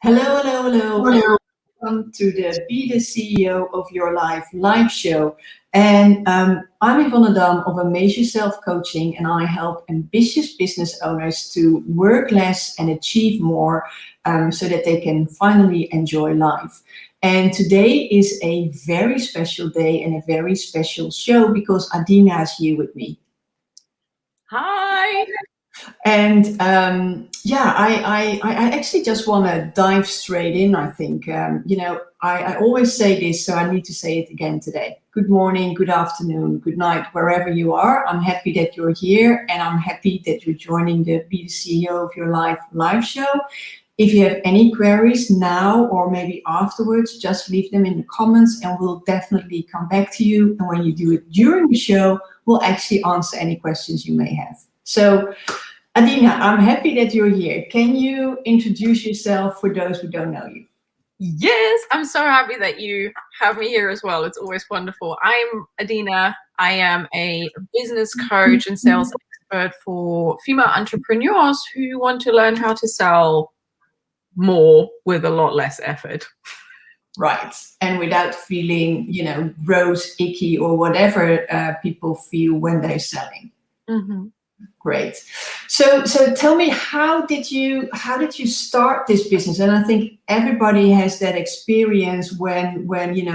Hello, hello, hello, and Hello. welcome to the Be the CEO of Your Life live show. And I'm Yvonne Dam of Amazing Self Coaching, and I help ambitious business owners to work less and achieve more so that they can finally enjoy life. And today is a very special day and a very special show because Adina is here with me. Hi. And I actually just want to dive straight in. I think, I always say this, so I need to say it again today. Good morning, good afternoon, good night, wherever you are. I'm happy that you're here, and I'm happy that you're joining the Be the CEO of Your Life live show. If you have any queries now or maybe afterwards, just leave them in the comments and we'll definitely come back to you. And when you do it during the show, we'll actually answer any questions you may have. So, Adina, I'm happy that you're here. Can you introduce yourself for those who don't know you? Yes, I'm so happy that you have me here as well. It's always wonderful. I'm Adina. I am a business coach and sales expert for female entrepreneurs who want to learn how to sell more with a lot less effort. Right. And without feeling, gross, icky, or whatever people feel when they're selling. Mm-hmm. Great. So tell me, how did you start this business? And I think everybody has that experience when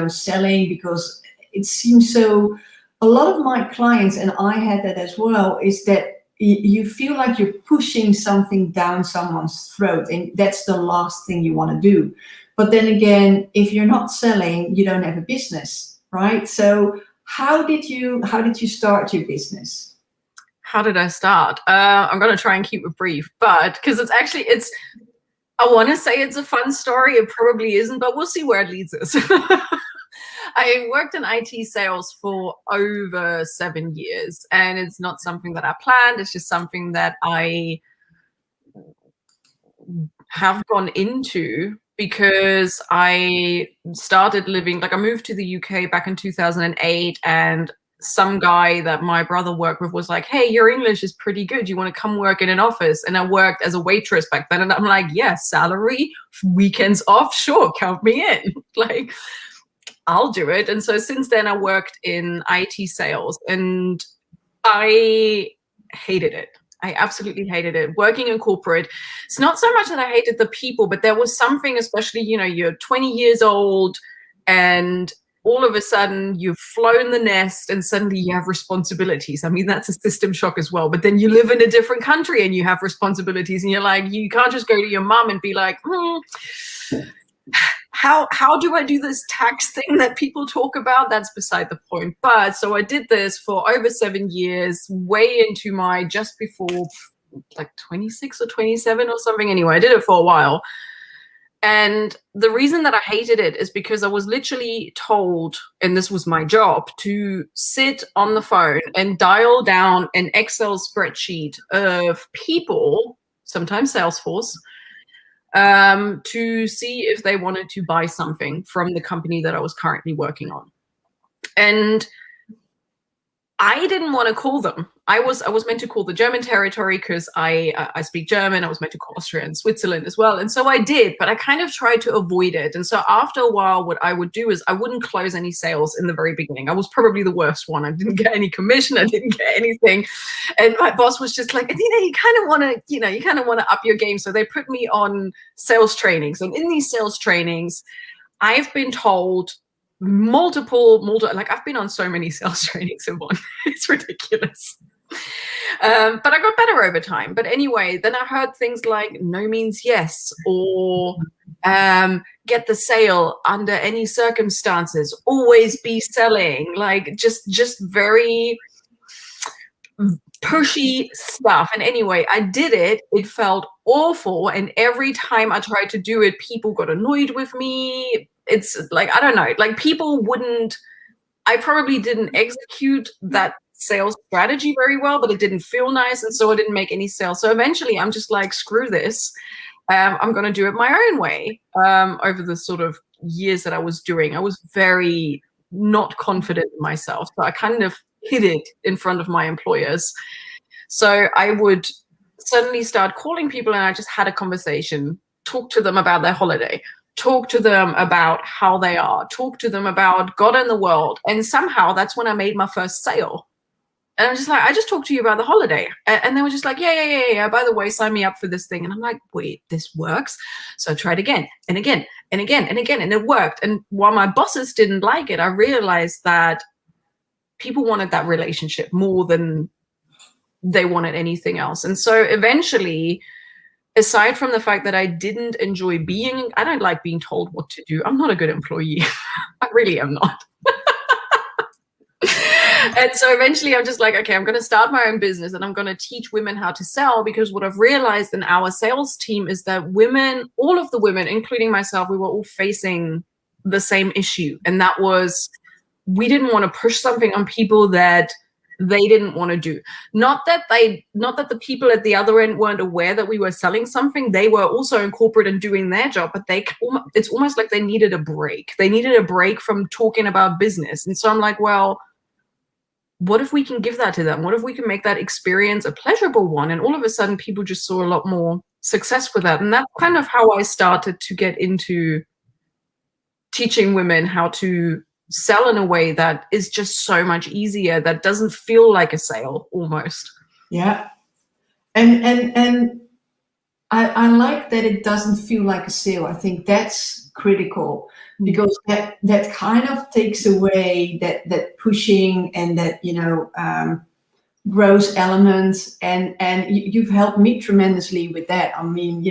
selling, because it seems so. A lot of my clients, and I had that as well, is that you feel like you're pushing something down someone's throat, and that's the last thing you want to do. But then again, if you're not selling, you don't have a business, right? So how did you start your business? How did I start? I'm going to try and keep it brief, but because I want to say it's a fun story. It probably isn't, but we'll see where it leads us. I worked in IT sales for over 7 years, and it's not something that I planned. It's just something that I have gone into because I started living, I moved to the UK back in 2008, and some guy that my brother worked with was like, hey, your English is pretty good. You want to come work in an office? And I worked as a waitress back then. And I'm like, yeah, salary, weekends off, sure, count me in. I'll do it. And so since then I worked in IT sales, and I hated it. I absolutely hated it. Working in corporate, it's not so much that I hated the people, but there was something, especially, you're 20 years old and all of a sudden you've flown the nest and suddenly you have responsibilities. I mean, that's a system shock as well. But then you live in a different country and you have responsibilities, and you're like, you can't just go to your mom and be like, how do I do this tax thing that people talk about? That's beside the point. But so I did this for over 7 years, way into my just before 26 or 27 or something. Anyway, I did it for a while. And the reason that I hated it is because I was literally told, and this was my job, to sit on the phone and dial down an Excel spreadsheet of people, sometimes Salesforce, to see if they wanted to buy something from the company that I was currently working on. And I didn't want to call them. I was meant to call the German territory because I speak German. I was meant to call Austria and Switzerland as well. And so I did, but I kind of tried to avoid it. And so after a while, what I would do is I wouldn't close any sales in the very beginning. I was probably the worst one. I didn't get any commission. I didn't get anything. And my boss was just like, Adina, you kind of want to up your game. So they put me on sales trainings. And in these sales trainings, I've been told multiple, I've been on so many sales trainings in one. It's ridiculous. But I got better over time. But anyway, then I heard things like no means yes, or get the sale under any circumstances, always be selling, just very pushy stuff. And anyway, I did it. It felt awful. And every time I tried to do it, people got annoyed with me. It's I don't know, people I probably didn't execute that sales strategy very well, but it didn't feel nice. And so I didn't make any sales. So eventually I'm just like, screw this. I'm going to do it my own way. Over the sort of years that I was doing, I was very not confident in myself. So I kind of hid it in front of my employers. So I would suddenly start calling people, and I just had a conversation talk to them about their holiday, talk to them about how they are, talk to them about God and the world. And somehow that's when I made my first sale. And I'm just like, I just talked to you about the holiday. And they were just like, yeah. By the way, sign me up for this thing. And I'm like, wait, this works. So I tried again and again and again and again. And it worked. And while my bosses didn't like it, I realized that people wanted that relationship more than they wanted anything else. And so eventually, aside from the fact that I didn't enjoy I don't like being told what to do. I'm not a good employee. I really am not. And so eventually I'm just like, okay, I'm going to start my own business and I'm going to teach women how to sell, because what I've realized in our sales team is that women, all of the women, including myself, we were all facing the same issue. And that was, we didn't want to push something on people that they didn't want to do. Not that the people at the other end weren't aware that we were selling something. They were also in corporate and doing their job, but it's almost like they needed a break. They needed a break from talking about business. And so I'm like, well, what if we can give that to them? What if we can make that experience a pleasurable one? And all of a sudden people just saw a lot more success with that. And that's kind of how I started to get into teaching women how to sell in a way that is just so much easier, that doesn't feel like a sale almost. Yeah. And I like that it doesn't feel like a sale. I think that's critical, because that kind of takes away that pushing and that, growth element. And you've helped me tremendously with that. I mean,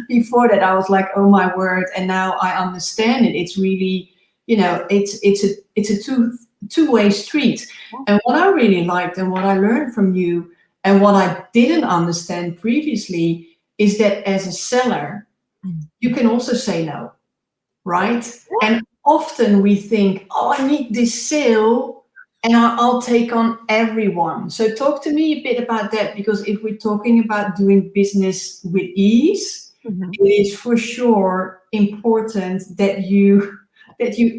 before that I was like, oh my word. And now I understand it. It's really, it's a two-way street. And what I really liked and what I learned from you, and what I didn't understand previously, is that as a seller, you can also say no, right? And often we think, oh, I need this sale and I'll take on everyone. So talk to me a bit about that, because if we're talking about doing business with ease, it is for sure important that you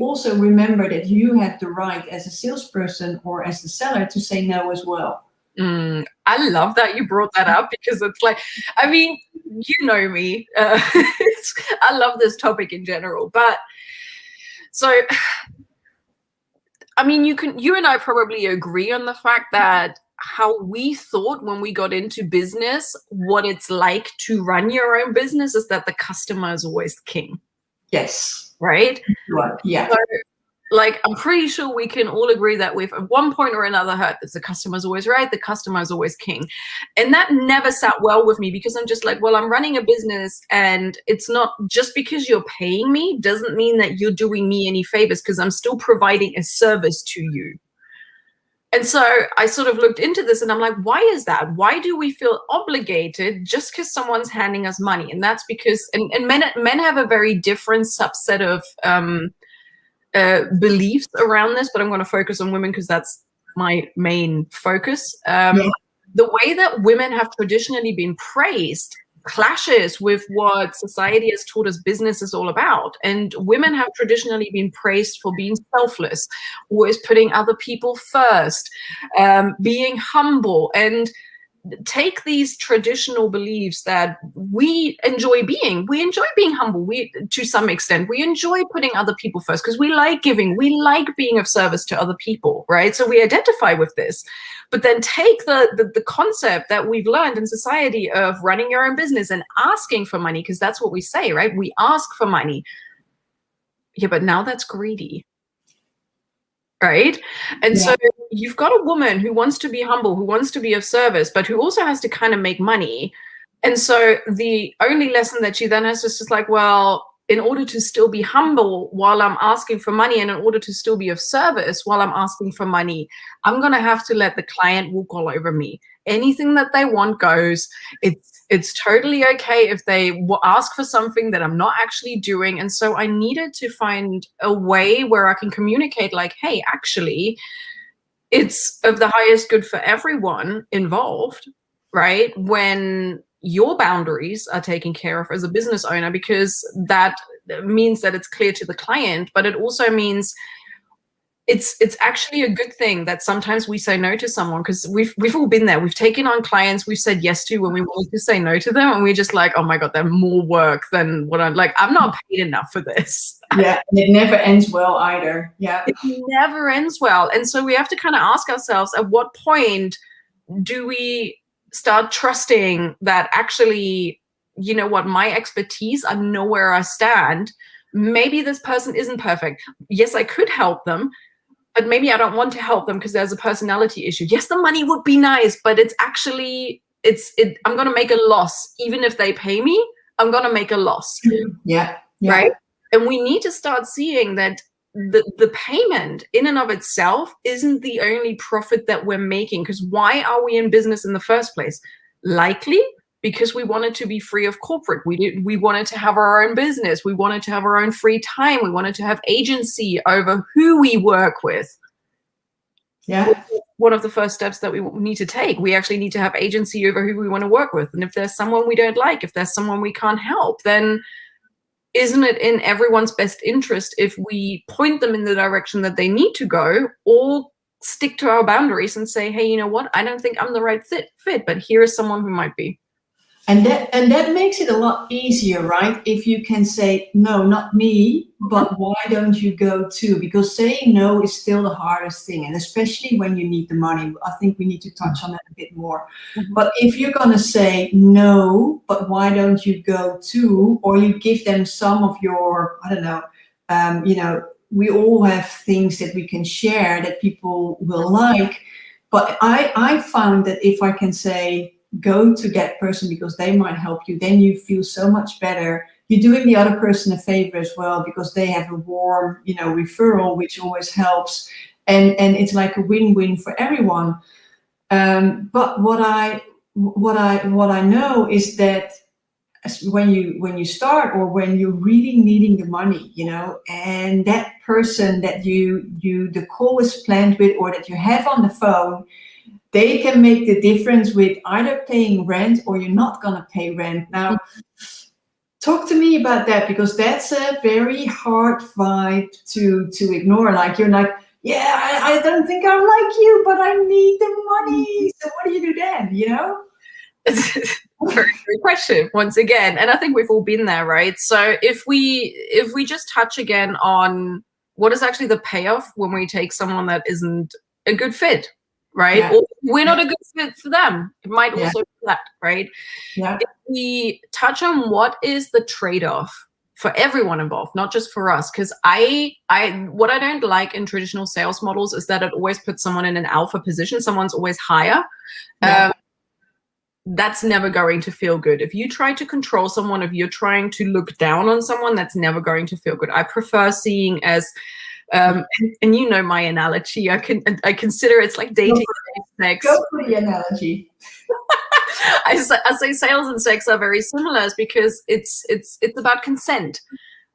also remember that you have the right as a salesperson or as the seller to say no as well. I love that you brought that up, because it's like, I mean, you know me, I love this topic in general, but so, I mean, you and I probably agree on the fact that how we thought when we got into business, what it's like to run your own business, is that the customer is always king. Yes. Right? Right. Yeah. So, like, I'm pretty sure we can all agree that we've at one point or another heard that the customer's always right, the customer's always king. And that never sat well with me, because I'm just like, well, I'm running a business, and it's not just because you're paying me doesn't mean that you're doing me any favors, because I'm still providing a service to you. And so I sort of looked into this and I'm like, why is that? Why do we feel obligated just because someone's handing us money? And that's because, and men have a very different subset of beliefs around this, but I'm going to focus on women because that's my main focus. The way that women have traditionally been praised clashes with what society has taught us business is all about. And women have traditionally been praised for being selfless, always putting other people first, being humble, and take these traditional beliefs that we enjoy being humble. To some extent, we enjoy putting other people first because we like giving, we like being of service to other people, right? So we identify with this. But then take the concept that we've learned in society of running your own business and asking for money, because that's what we say, right? We ask for money. Yeah, but now that's greedy. Right? And so you've got a woman who wants to be humble, who wants to be of service, but who also has to kind of make money. And so the only lesson that she then has is just like, well, in order to still be humble while I'm asking for money, and in order to still be of service while I'm asking for money, I'm going to have to let the client walk all over me. Anything that they want goes. It's totally okay if they ask for something that I'm not actually doing. And so I needed to find a way where I can communicate like, hey, actually, it's of the highest good for everyone involved, right? When your boundaries are taken care of as a business owner, because that means that it's clear to the client, but it also means it's actually a good thing that sometimes we say no to someone, because we've all been there. We've taken on clients we've said yes to when we wanted to say no to them, and we're just like, oh my god, they're more work than what I'm like. I'm not paid enough for this. Yeah, and it never ends well either. Yeah, it never ends well, and so we have to kind of ask ourselves, at what point do we start trusting that actually, you know what, my expertise, I know where I stand. Maybe this person isn't perfect. Yes, I could help them, but maybe I don't want to help them because there's a personality issue. Yes, the money would be nice, but it's actually, I'm going to make a loss. Even if they pay me, I'm going to make a loss. Yeah. Right? And we need to start seeing that the payment in and of itself isn't the only profit that we're making. Because why are we in business in the first place? Likely because we wanted to be free of corporate. We wanted to have our own business. We wanted to have our own free time. We wanted to have agency over who we work with. Yeah. One of the first steps that we need to take. We actually need to have agency over who we want to work with. And if there's someone we don't like, if there's someone we can't help, then isn't it in everyone's best interest if we point them in the direction that they need to go, or stick to our boundaries and say, hey, you know what? I don't think I'm the right fit, but here is someone who might be. And that makes it a lot easier, right? If you can say, no, not me, but why don't you go too? Because saying no is still the hardest thing. And especially when you need the money, I think we need to touch on that a bit more. Mm-hmm. But if you're going to say no, but why don't you go too? Or you give them some of your, I don't know, we all have things that we can share that people will like. But I found that if I can say, go to that person because they might help you, then you feel so much better. You're doing the other person a favor as well because they have a warm, referral, which always helps. And it's like a win-win for everyone. But what I know is that when you start, or when you're really needing the money, and that person that the call is planned with, or that you have on the phone, they can make the difference with either paying rent or you're not going to pay rent. Now, talk to me about that, because that's a very hard vibe to ignore. Like, you're like, yeah, I don't think I like you, but I need the money. So what do you do then, It's a very good question, once again. And I think we've all been there, right? So if we just touch again on what is actually the payoff when we take someone that isn't a good fit, right? Yeah. Or we're not a good fit for them. It might also be that, right? Yeah. If we touch on what is the trade-off for everyone involved, not just for us, because what I don't like in traditional sales models is that it always puts someone in an alpha position. Someone's always higher. Yeah. That's never going to feel good. If you try to control someone, if you're trying to look down on someone, that's never going to feel good. I prefer seeing as and you know my analogy. I consider it's like dating and sex. Go for the analogy. I say sales and sex are very similar, because it's about consent,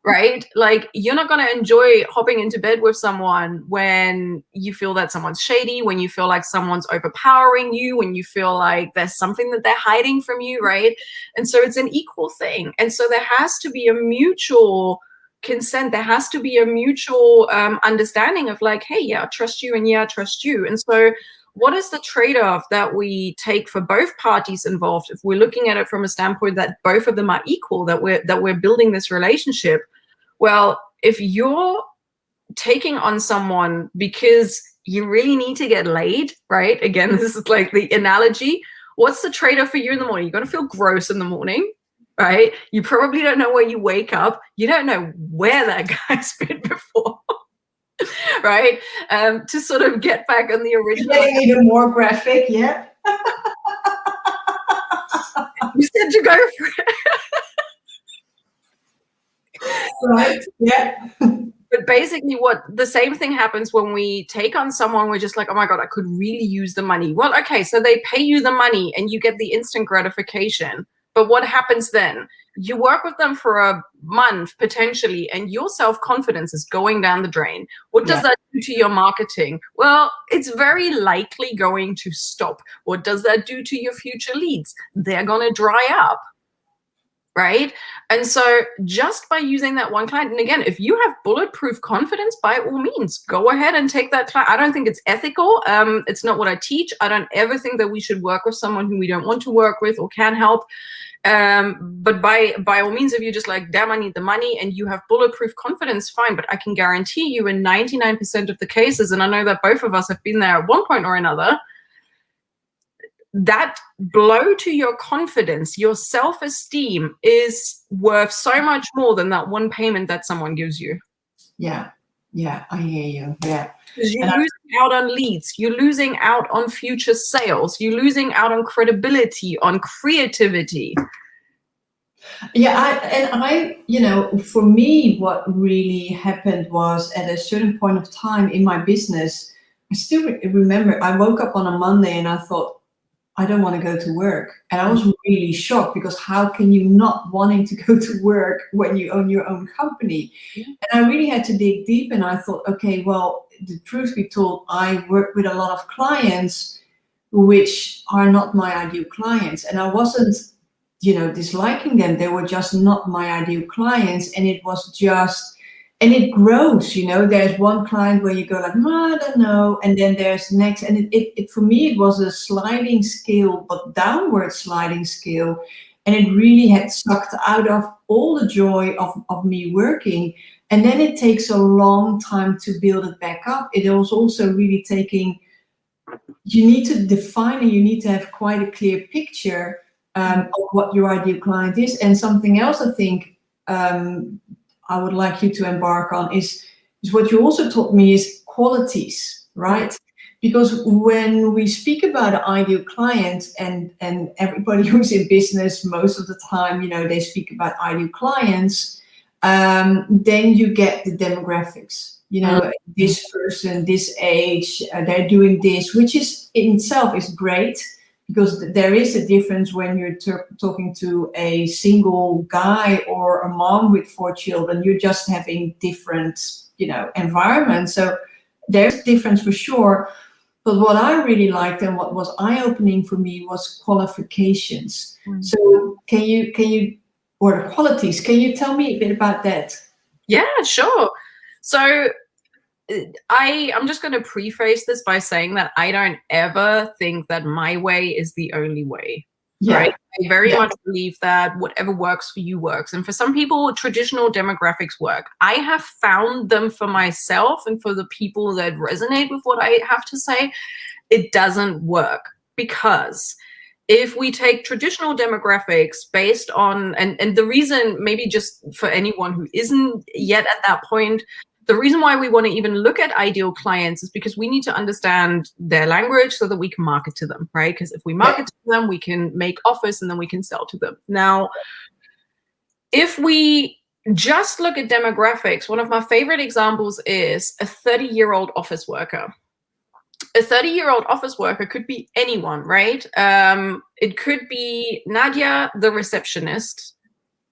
right? Like, you're not going to enjoy hopping into bed with someone when you feel that someone's shady, when you feel like someone's overpowering you, when you feel like there's something that they're hiding from you, right? And so it's an equal thing. And so there has to be a mutual consent. There has to be a mutual understanding of like, hey, yeah, I trust you, and yeah, I trust you. And so what is the trade-off that we take for both parties involved if we're looking at it from a standpoint that both of them are equal, that we're building this relationship? Well, if you're taking on someone because you really need to get laid, right? Again, this is like the analogy. What's the trade-off for you in the morning? You're going to feel gross in the morning, right? You probably don't know where you wake up. You don't know where that guy's been before, right? To sort of get back on the original. Getting even more graphic, yeah. You said to go for it. Right, yeah. But basically what the same thing happens when we take on someone, we're just like, oh my God, I could really use the money. Well, okay, so they pay you the money and you get the instant gratification. But what happens then? You work with them for a month potentially, and your self-confidence is going down the drain. What does that do to your marketing? Well, it's very likely going to stop. What does that do to your future leads? They're going to dry up, right? And so just by using that one client, and again, if you have bulletproof confidence, by all means, go ahead and take that client. I don't think it's ethical. It's not what I teach. I don't ever think that we should work with someone who we don't want to work with or can help. But by all means, if you're just like, damn, I need the money, and you have bulletproof confidence, fine. But I can guarantee you in 99% of the cases, and I know that both of us have been there at one point or another, that blow to your confidence, your self-esteem is worth so much more than that one payment that someone gives you. Yeah, I hear you. Yeah. Because you're losing out on leads, you're losing out on future sales, you're losing out on credibility, on creativity. Yeah, you know, for me, what really happened was at a certain point of time in my business, I still remember I woke up on a Monday and I thought, I don't want to go to work. And I was really shocked, because how can you not wanting to go to work when you own your own company? Yeah. And I really had to dig deep, and I thought, okay, well, the truth be told, I work with a lot of clients which are not my ideal clients. And I wasn't, you know, disliking them. They were just not my ideal clients. And it was just, and it grows, you know, there's one client where you go like, no, I don't know. And then there's next, and it for me, it was a sliding scale, but downward sliding scale. And it really had sucked out of all the joy of me working. And then it takes a long time to build it back up. It was also really taking, you need to define, and you need to have quite a clear picture of what your ideal client is. And something else I think, I would like you to embark on is what you also taught me is qualities, right? Because when we speak about an ideal client, and everybody who's in business most of the time, you know, they speak about ideal clients, then you get the demographics, you know, this person, this age, they're doing this, which is in itself is great. Because there is a difference when you're talking to a single guy or a mom with 4 children. You're just having different, you know, environments. So there's a difference for sure. But what I really liked and what was eye-opening for me was qualifications. So can you, or the qualities, can you tell me a bit about that? Yeah, sure. So I'm just going to preface this by saying that I don't ever think that my way is the only way. Yeah. Right? I very much believe that whatever works for you works. And for some people, traditional demographics work. I have found them for myself, and for the people that resonate with what I have to say, it doesn't work. Because if we take traditional demographics based on, and the reason, maybe just for anyone who isn't yet at that point, the reason why we want to even look at ideal clients is because we need to understand their language so that we can market to them, right? Because if we market to them, we can make offers and then we can sell to them. Now, if we just look at demographics, one of my favorite examples is a 30-year-old office worker. A 30-year-old office worker could be anyone, right? It could be Nadia, the receptionist,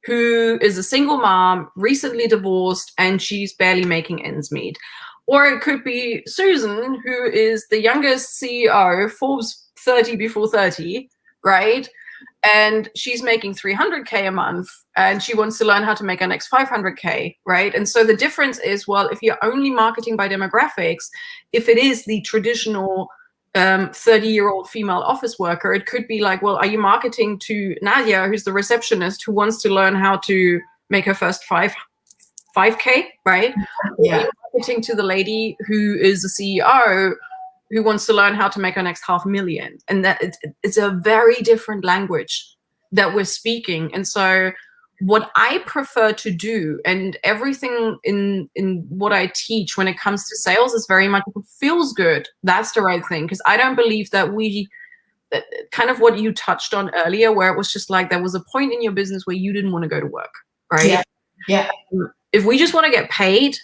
who is a single mom, recently divorced, and she's barely making ends meet. Or it could be Susan, who is the youngest CEO, Forbes 30 before 30, right? And she's making 300K a month, and she wants to learn how to make her next 500K, right? And so the difference is, well, if you're only marketing by demographics, if it is the traditional 30-year-old female office worker, it could be like, well, are you marketing to Nadia, who's the receptionist, who wants to learn how to make her first 5K, right? Yeah. Or are you marketing to the lady who is a CEO who wants to learn how to make her next $500,000? And that it's a very different language that we're speaking. And so what I prefer to do, and everything in what I teach when it comes to sales, is very much, if it feels good, that's the right thing. Because I don't believe that that kind of what you touched on earlier, where it was just like there was a point in your business where you didn't want to go to work, right? Yeah. If we just want to get paid,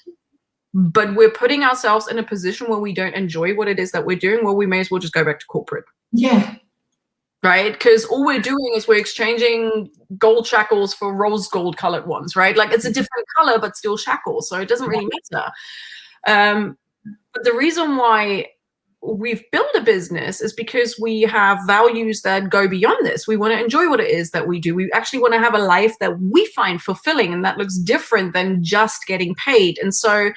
but we're putting ourselves in a position where we don't enjoy what it is that we're doing, well, we may as well just go back to corporate. Yeah. Right? Because all we're doing is we're exchanging gold shackles for rose gold colored ones, right? Like, it's a different color, but still shackles. So it doesn't really matter. But the reason why we've built a business is because we have values that go beyond this. We want to enjoy what it is that we do. We actually want to have a life that we find fulfilling, and that looks different than just getting paid. And so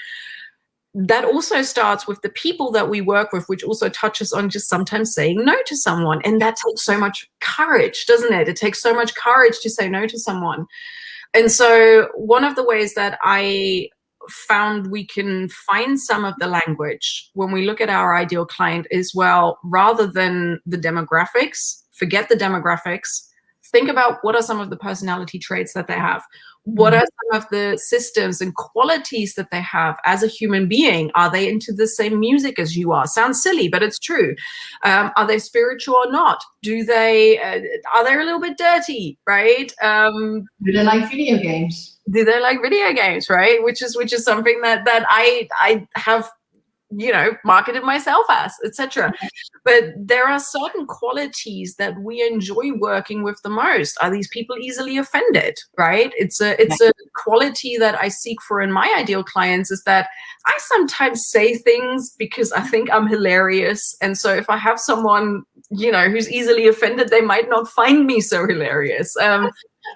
that also starts with the people that we work with, which also touches on just sometimes saying no to someone. And that takes so much courage, doesn't it? It takes so much courage to say no to someone. And so one of the ways that I found we can find some of the language when we look at our ideal client is, well, rather than the demographics, forget the demographics, think about what are some of the personality traits that they have. What are some of the systems and qualities that they have as a human being? Are they into the same music as you are? Sounds silly, but it's true. Are they spiritual or not? Do they, are they a little bit dirty, right? Do they like video games? Do they like video games, right? Which is something that I have, you know, marketed myself as, etc. But there are certain qualities that we enjoy working with the most. Are these people easily offended, right? It's a quality that I seek for in my ideal clients, is that I sometimes say things because I think I'm hilarious. And so if I have someone, you know, who's easily offended, they might not find me so hilarious.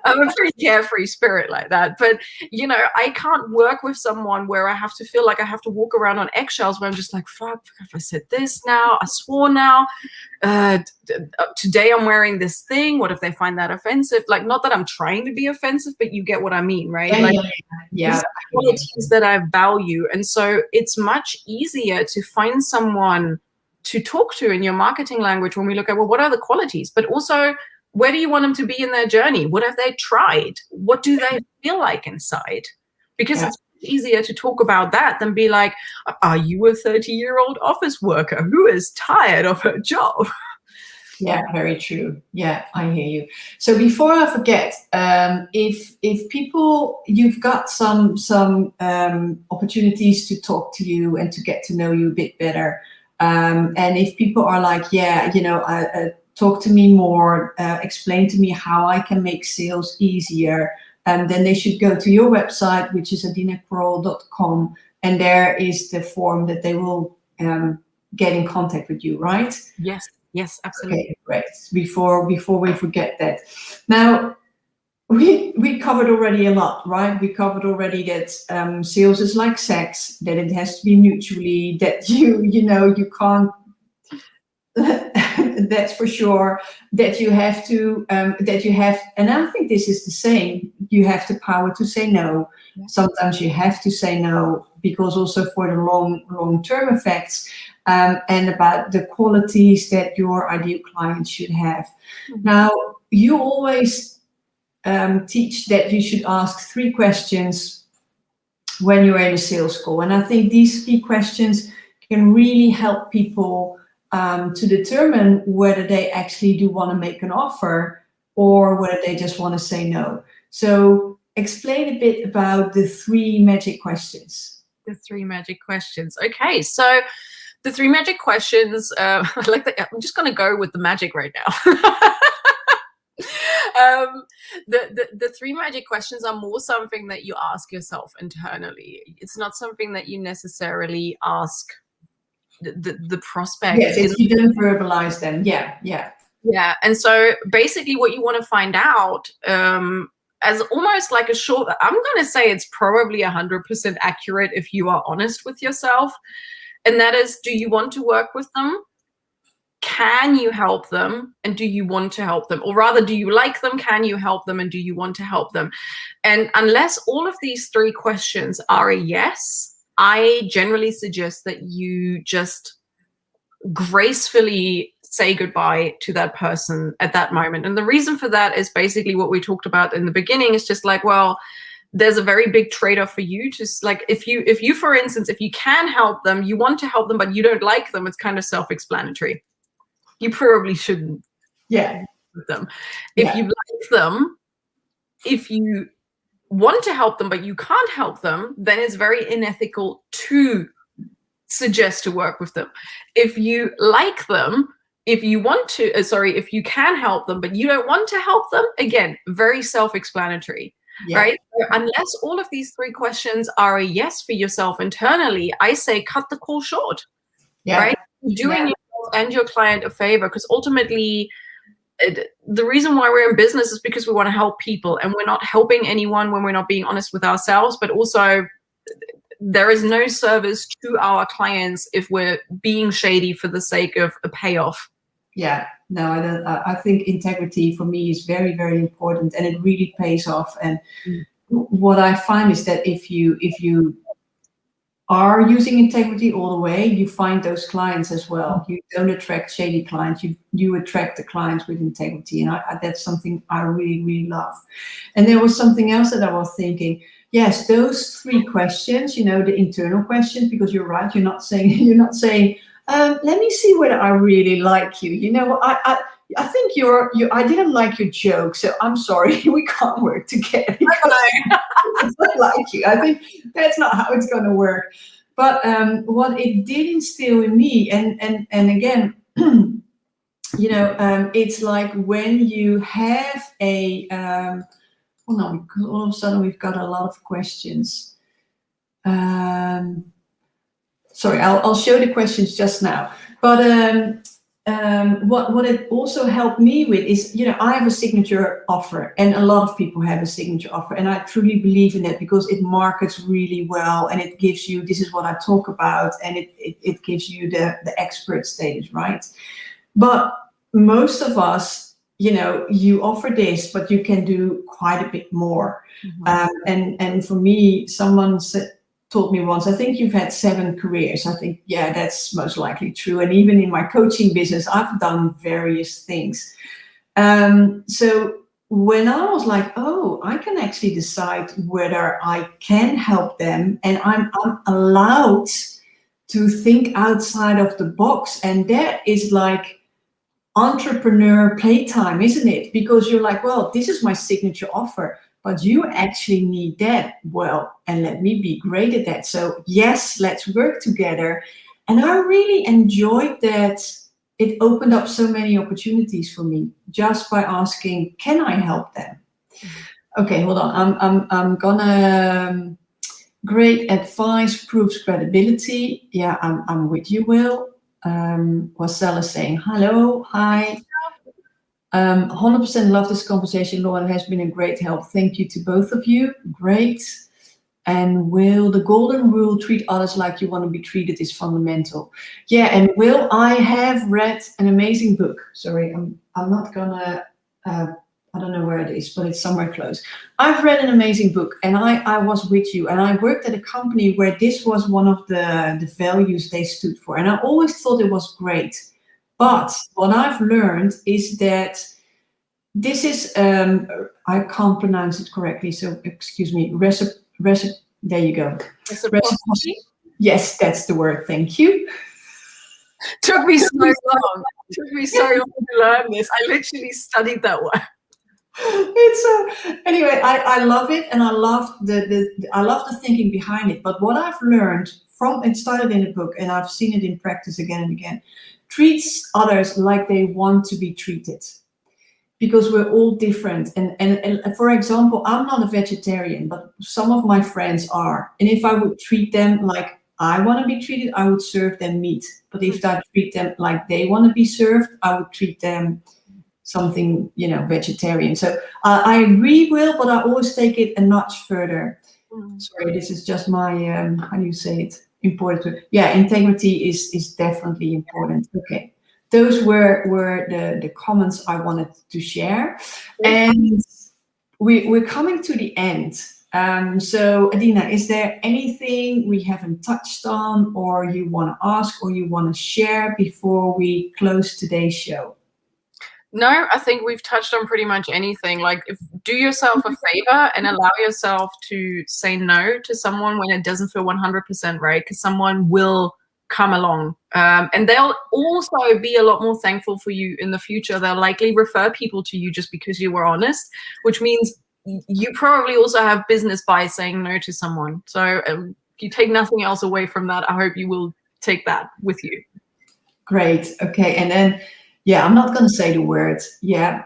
I'm a pretty carefree spirit like that. But, you know, I can't work with someone where I have to feel like I have to walk around on eggshells, where I'm just like, fuck, if I said this now, I swore now, today I'm wearing this thing. What if they find that offensive? Like, not that I'm trying to be offensive, but you get what I mean, right? Yeah. Qualities that I value. And so it's much easier to find someone to talk to in your marketing language when we look at, well, what are the qualities? But also, where do you want them to be in their journey? What have they tried? What do they feel like inside? Because it's easier to talk about that than be like, are you a 30-year-old office worker who is tired of her job? Yeah, very true. Yeah, I hear you. So before I forget, if people, you've got some opportunities to talk to you and to get to know you a bit better. And if people are like, yeah, you know, talk to me more, explain to me how I can make sales easier, then they should go to your website, which is adinakrol.com, and there is the form that they will get in contact with you, right? Yes, absolutely. Okay, great. Before we forget that. Now, we covered already a lot, right? We covered already that sales is like sex, that it has to be mutually, that you know, you can't, that's for sure, that you have to, and I think this is the same, you have the power to say no. Yeah. Sometimes you have to say no, because also for the long-term effects, and about the qualities that your ideal client should have. Mm-hmm. Now, you always teach that you should ask 3 questions when you're in a sales call. And I think these 3 questions can really help people to determine whether they actually do want to make an offer or whether they just want to say no. So explain a bit about the 3 magic questions. The 3 magic questions. Okay, so the 3 magic questions, I'm just going to go with the magic right now. The 3 magic questions are more something that you ask yourself internally. It's not something that you necessarily ask the prospect. Yes, if you don't verbalize them. Yeah. And so basically what you want to find out, as almost like a short, I'm going to say it's probably 100% accurate if you are honest with yourself. And that is, do you want to work with them? Can you help them? And do you want to help them? Or rather, do you like them? Can you help them? And do you want to help them? And unless all of these 3 questions are a yes, I generally suggest that you just gracefully say goodbye to that person at that moment. And the reason for that is basically what we talked about in the beginning. It's just like, well, there's a very big trade-off for you to, like, if you, for instance, if you can help them, you want to help them, but you don't like them, it's kind of self-explanatory. You probably shouldn't. Yeah. With them. If you like them, if you want to help them, but you can't help them, then it's very unethical to suggest to work with them. If you like them, if you want to, if you can help them, but you don't want to help them, again, very self-explanatory, right? So unless all of these 3 questions are a yes for yourself internally, I say cut the call short, right? doing yourself and your client a favor, because ultimately the reason why we're in business is because we want to help people, and we're not helping anyone when we're not being honest with ourselves. But also, there is no service to our clients if we're being shady for the sake of a payoff. Yeah, no, I think integrity for me is very, very important, and it really pays off. And what I find is that if you are using integrity all the way, you find those clients as well. You don't attract shady clients, you attract the clients with integrity. And that's something I really, really love. And there was something else that I was thinking. Yes, those 3 questions, the internal questions, because you're right, you're not saying, let me see whether I really like you. I think I didn't like your joke, so I'm sorry, we can't work together. It's not like you. I think that's not how it's going to work. But what it did instill in me, and again, it's like when you have a, no, because all of a sudden we've got a lot of questions. Sorry, I'll show the questions just now. But what it also helped me with is, I have a signature offer, and a lot of people have a signature offer, and I truly believe in that because it markets really well, and it gives you, this is what I talk about, and it gives you the expert status, right? But most of us, you offer this, but you can do quite a bit more. And for me, someone told me once, I think you've had 7 careers. I think, yeah, that's most likely true. And even in my coaching business, I've done various things. So when I was like, oh, I can actually decide whether I can help them, and I'm allowed to think outside of the box. And that is like entrepreneur playtime, isn't it? Because you're like, well, this is my signature offer, but you actually need that. Well, and let me be great at that. So yes, let's work together. And I really enjoyed that. It opened up so many opportunities for me just by asking, can I help them? Okay, hold on. I'm gonna, great advice proves credibility. Yeah, I'm with you, Will. Marcella saying hello, hi. 100% love this conversation, Laura. It has been a great help. Thank you to both of you. Great. And Will, the golden rule, treat others like you want to be treated, is fundamental. Yeah, and Will, I have read an amazing book. Sorry, I'm not gonna, I don't know where it is, but it's somewhere close. I've read an amazing book, and I was with you, and I worked at a company where this was one of the values they stood for. And I always thought it was great. But what I've learned is that this is, I can't pronounce it correctly, so excuse me, there you go. Reciprocity? Yes, that's the word, thank you. Took me so long. Took me so long to learn this. I literally studied that word. It's anyway, I love it, and I love the thinking behind it. But what I've learned from, it started in a book, and I've seen it in practice again and again, treats others like they want to be treated, because we're all different. And for example, I'm not a vegetarian, but some of my friends are, and if I would treat them like I want to be treated, I would serve them meat. But if I treat them like they want to be served, I would treat them something, vegetarian. So I agree, Will, but I always take it a notch further. Sorry, this is just my, how do you say it? Important. Yeah, integrity is definitely important. Okay, those were the comments I wanted to share, and we're coming to the end. So Adina, is there anything we haven't touched on, or you want to ask, or you want to share before we close today's show? No, I think we've touched on pretty much anything. Like, do yourself a favor and allow yourself to say no to someone when it doesn't feel 100% right, because someone will come along. And they'll also be a lot more thankful for you in the future. They'll likely refer people to you just because you were honest, which means you probably also have business by saying no to someone. So if you take nothing else away from that, I hope you will take that with you. Great. Okay. And then, yeah, I'm not going to say the word. Yeah.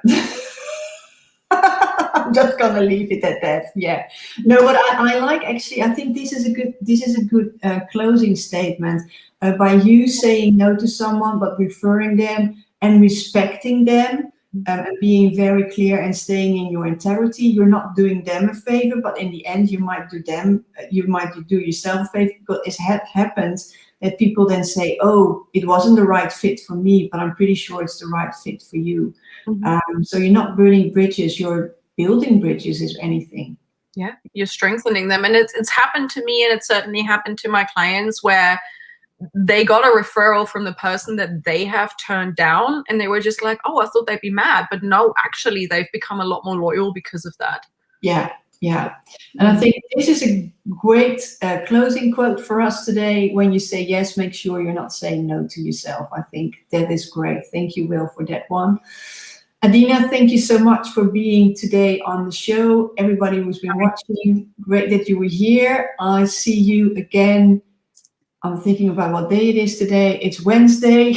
I'm I'm just gonna leave it at that. Yeah. No, but I like, actually, I think this is a good closing statement. By you saying no to someone, but referring them and respecting them, and being very clear and staying in your integrity, you're not doing them a favor, but in the end, you might do yourself a favor, because it happens that people then say, oh, it wasn't the right fit for me, but I'm pretty sure it's the right fit for you. So you're not burning bridges, you're building bridges, if anything. Yeah, you're strengthening them. And it's happened to me, and it certainly happened to my clients, where they got a referral from the person that they have turned down, and they were just like, oh, I thought they'd be mad. But no, actually, they've become a lot more loyal because of that. Yeah. Yeah. And I think this is a great closing quote for us today. When you say yes, make sure you're not saying no to yourself. I think that is great. Thank you, Will, for that one. Adina, thank you so much for being today on the show. Everybody who's been watching, great that you were here. I see you again. I'm thinking about what day it is today. It's Wednesday.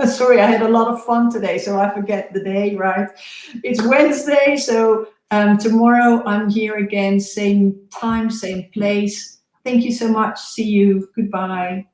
Sorry, I had a lot of fun today, so I forget the day, right? It's Wednesday, so tomorrow I'm here again, same time, same place. Thank you so much. See you. Goodbye.